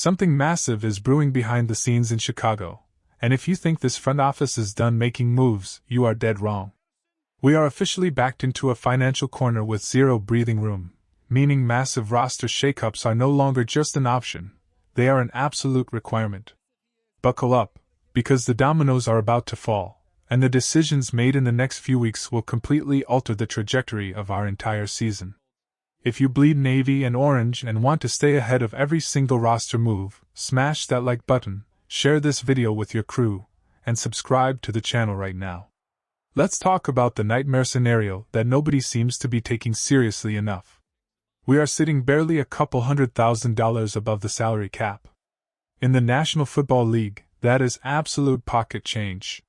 Something massive is brewing behind the scenes in Chicago, and if you think this front office is done making moves, you are dead wrong. We are officially backed into a financial corner with zero breathing room, meaning massive roster shakeups are no longer just an option, they are an absolute requirement. Buckle up, because the dominoes are about to fall, and the decisions made in the next few weeks will completely alter the trajectory of our entire season. If you bleed navy and orange and want to stay ahead of every single roster move, smash that like button, share this video with your crew, and subscribe to the channel right now. Let's talk about the nightmare scenario that nobody seems to be taking seriously enough. We are sitting barely a couple $100,000 above the salary cap. In the National Football League, that is absolute pocket change.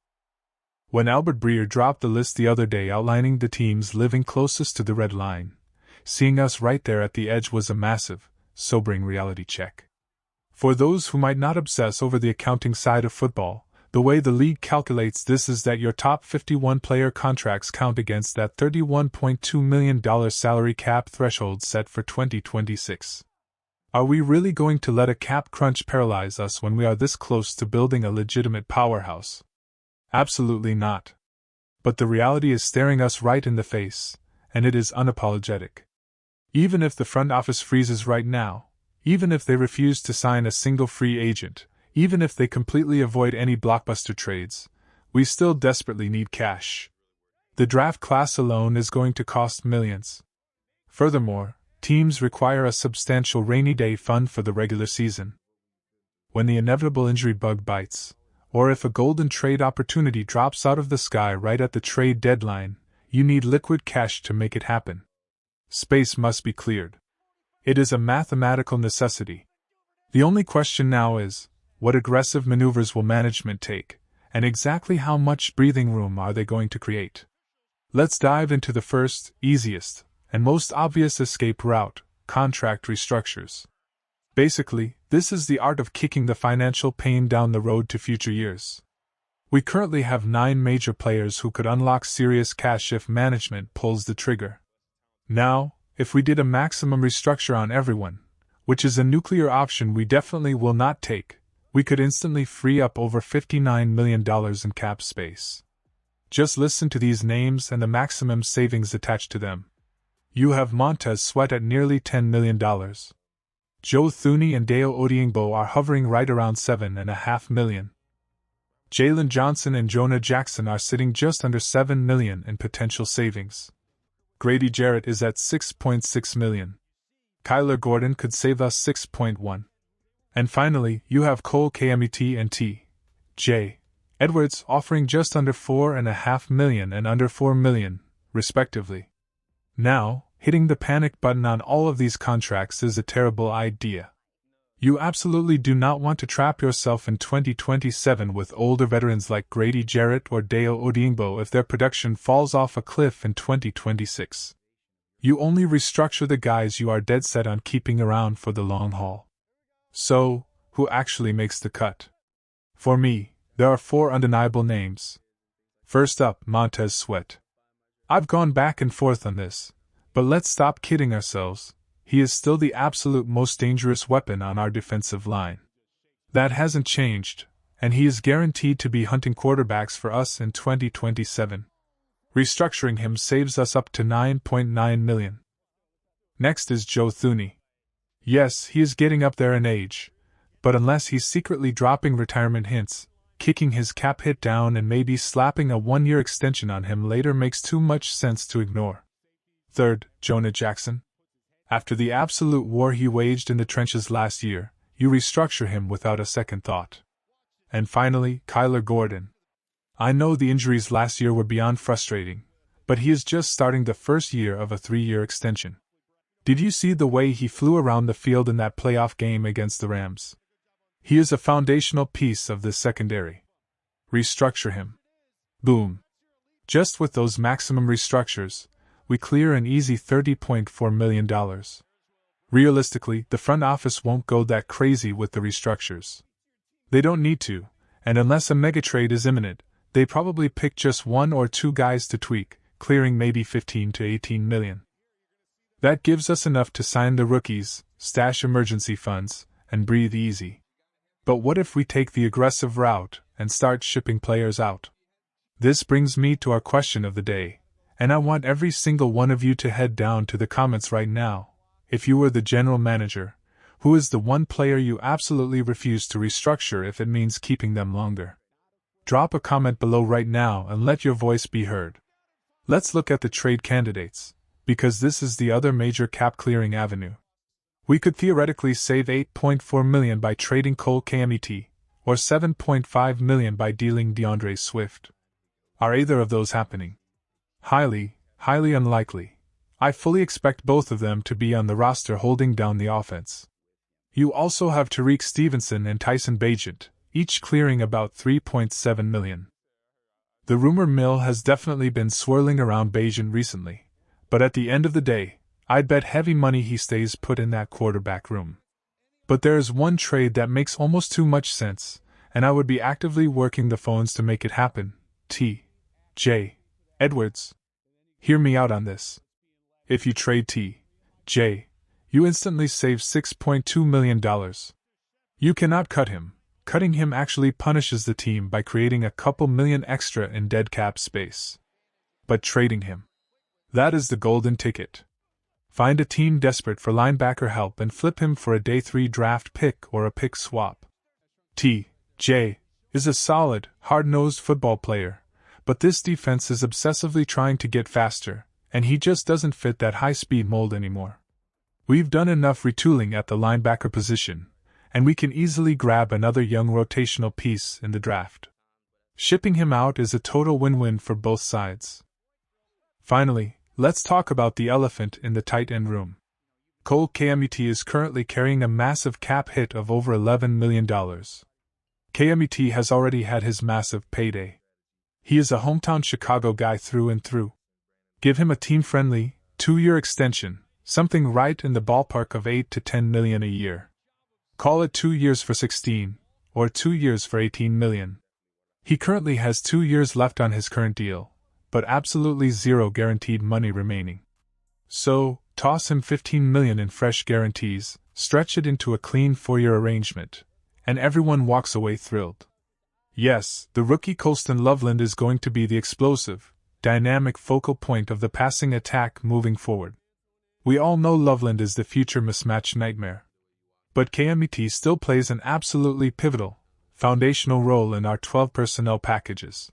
When Albert Breer dropped the list the other day outlining the teams living closest to the red line, seeing us right there at the edge was a massive, sobering reality check. For those who might not obsess over the accounting side of football, the way the league calculates this is that your top 51 player contracts count against that $31.2 million salary cap threshold set for 2026. Are we really going to let a cap crunch paralyze us when we are this close to building a legitimate powerhouse? Absolutely not. But the reality is staring us right in the face, and it is unapologetic. Even if the front office freezes right now, even if they refuse to sign a single free agent, even if they completely avoid any blockbuster trades, we still desperately need cash. The draft class alone is going to cost millions. Furthermore, teams require a substantial rainy day fund for the regular season. When the inevitable injury bug bites, or if a golden trade opportunity drops out of the sky right at the trade deadline, you need liquid cash to make it happen. Space must be cleared. It is a mathematical necessity. The only question now is, what aggressive maneuvers will management take, and exactly how much breathing room are they going to create? Let's dive into the first, easiest, and most obvious escape route: contract restructures. Basically, this is the art of kicking the financial pain down the road to future years. We currently have 9 major players who could unlock serious cash if management pulls the trigger. Now, if we did a maximum restructure on everyone, which is a nuclear option we definitely will not take, we could instantly free up over $59 million in cap space. Just listen to these names and the maximum savings attached to them. You have Montez Sweat at nearly $10 million. Joe Thuney and Dayo Odeyingbo are hovering right around $7.5 million. Jalen Johnson and Jonah Jackson are sitting just under $7 million in potential savings. Grady Jarrett is at $6.6 million. Kyler Gordon could save us $6.1. And finally, you have Cole Kmet and T.J. Edwards offering just under $4.5 million and under $4 million, respectively. Now, hitting the panic button on all of these contracts is a terrible idea. You absolutely do not want to trap yourself in 2027 with older veterans like Grady Jarrett or Dayo Odeyingbo if their production falls off a cliff in 2026. You only restructure the guys you are dead set on keeping around for the long haul. So, who actually makes the cut? For me, there are 4 undeniable names. First up, Montez Sweat. I've gone back and forth on this, but let's stop kidding ourselves. He is still the absolute most dangerous weapon on our defensive line. That hasn't changed, and he is guaranteed to be hunting quarterbacks for us in 2027. Restructuring him saves us up to $9.9 million. Next is Joe Thuney. Yes, he is getting up there in age, but unless he's secretly dropping retirement hints, kicking his cap hit down and maybe slapping a 1-year extension on him later makes too much sense to ignore. Third, Jonah Jackson. After the absolute war he waged in the trenches last year, you restructure him without a second thought. And finally, Kyler Gordon. I know the injuries last year were beyond frustrating, but he is just starting the first year of a 3-year extension. Did you see the way he flew around the field in that playoff game against the Rams? He is a foundational piece of this secondary. Restructure him. Boom. Just with those maximum restructures, we clear an easy $30.4 million. Realistically, the front office won't go that crazy with the restructures. They don't need to, and unless a megatrade is imminent, they probably pick just 1 or 2 guys to tweak, clearing maybe $15 to $18 million. That gives us enough to sign the rookies, stash emergency funds, and breathe easy. But what if we take the aggressive route and start shipping players out? This brings me to our question of the day, and I want every single one of you to head down to the comments right now. If you were the general manager, who is the one player you absolutely refuse to restructure if it means keeping them longer? Drop a comment below right now and let your voice be heard. Let's look at the trade candidates, because this is the other major cap clearing avenue. We could theoretically save $8.4 million by trading Cole Kmet, or $7.5 million by dealing DeAndre Swift. Are either of those happening? Highly unlikely. I fully expect both of them to be on the roster holding down the offense. You also have Tariq Stevenson and Tyson Bagent, each clearing about $3.7 million. The rumor mill has definitely been swirling around Bagent recently, but at the end of the day, I'd bet heavy money he stays put in that quarterback room. But there is one trade that makes almost too much sense, and I would be actively working the phones to make it happen. T.J. Edwards. Hear me out on this. If you trade T.J., you instantly save $6.2 million. You cannot cut him. Cutting him actually punishes the team by creating a couple million extra in dead cap space. But trading him, that is the golden ticket. Find a team desperate for linebacker help and flip him for a day 3 draft pick or a pick swap. T.J. is a solid, hard-nosed football player, but this defense is obsessively trying to get faster, and he just doesn't fit that high-speed mold anymore. We've done enough retooling at the linebacker position, and we can easily grab another young rotational piece in the draft. Shipping him out is a total win-win for both sides. Finally, let's talk about the elephant in the tight end room. Cole Kmet is currently carrying a massive cap hit of over $11 million. Kmet has already had his massive payday. He is a hometown Chicago guy through and through. Give him a team-friendly, 2-year extension, something right in the ballpark of $8 to $10 million a year. Call it 2 years for 16, or 2 years for $18 million. He currently has 2 years left on his current deal, but absolutely zero guaranteed money remaining. So, toss him $15 million in fresh guarantees, stretch it into a clean 4-year arrangement, and everyone walks away thrilled. Yes, the rookie Colston Loveland is going to be the explosive, dynamic focal point of the passing attack moving forward. We all know Loveland is the future mismatch nightmare. But Kmet still plays an absolutely pivotal, foundational role in our 12 personnel packages.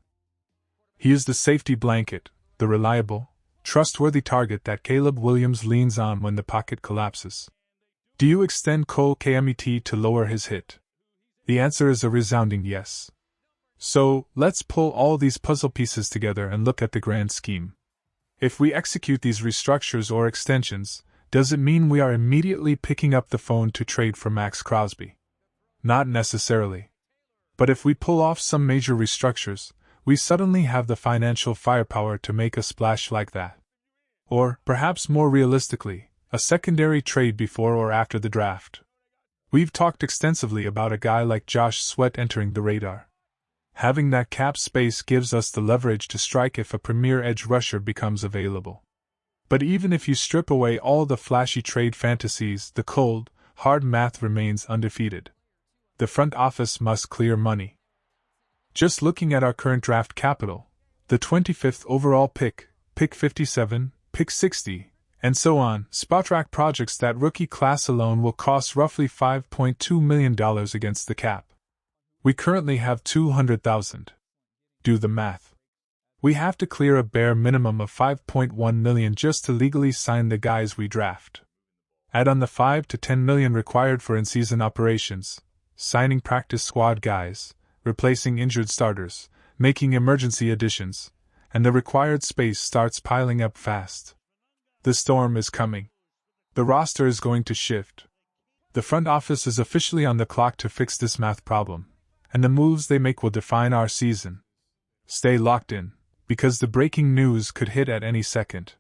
He is the safety blanket, the reliable, trustworthy target that Caleb Williams leans on when the pocket collapses. Do you extend Cole Kmet to lower his hit? The answer is a resounding yes. So, let's pull all these puzzle pieces together and look at the grand scheme. If we execute these restructures or extensions, does it mean we are immediately picking up the phone to trade for Max Crosby? Not necessarily. But if we pull off some major restructures, we suddenly have the financial firepower to make a splash like that. Or, perhaps more realistically, a secondary trade before or after the draft. We've talked extensively about a guy like Josh Sweat entering the radar. Having that cap space gives us the leverage to strike if a premier edge rusher becomes available. But even if you strip away all the flashy trade fantasies, the cold, hard math remains undefeated. The front office must clear money. Just looking at our current draft capital, the 25th overall pick, pick 57, pick 60, and so on, Spotrac projects that rookie class alone will cost roughly $5.2 million against the cap. We currently have $200,000. Do the math. We have to clear a bare minimum of $5.1 million just to legally sign the guys we draft. Add on the $5 to $10 million required for in-season operations, signing practice squad guys, replacing injured starters, making emergency additions, and the required space starts piling up fast. The storm is coming. The roster is going to shift. The front office is officially on the clock to fix this math problem, and the moves they make will define our season. Stay locked in, because the breaking news could hit at any second.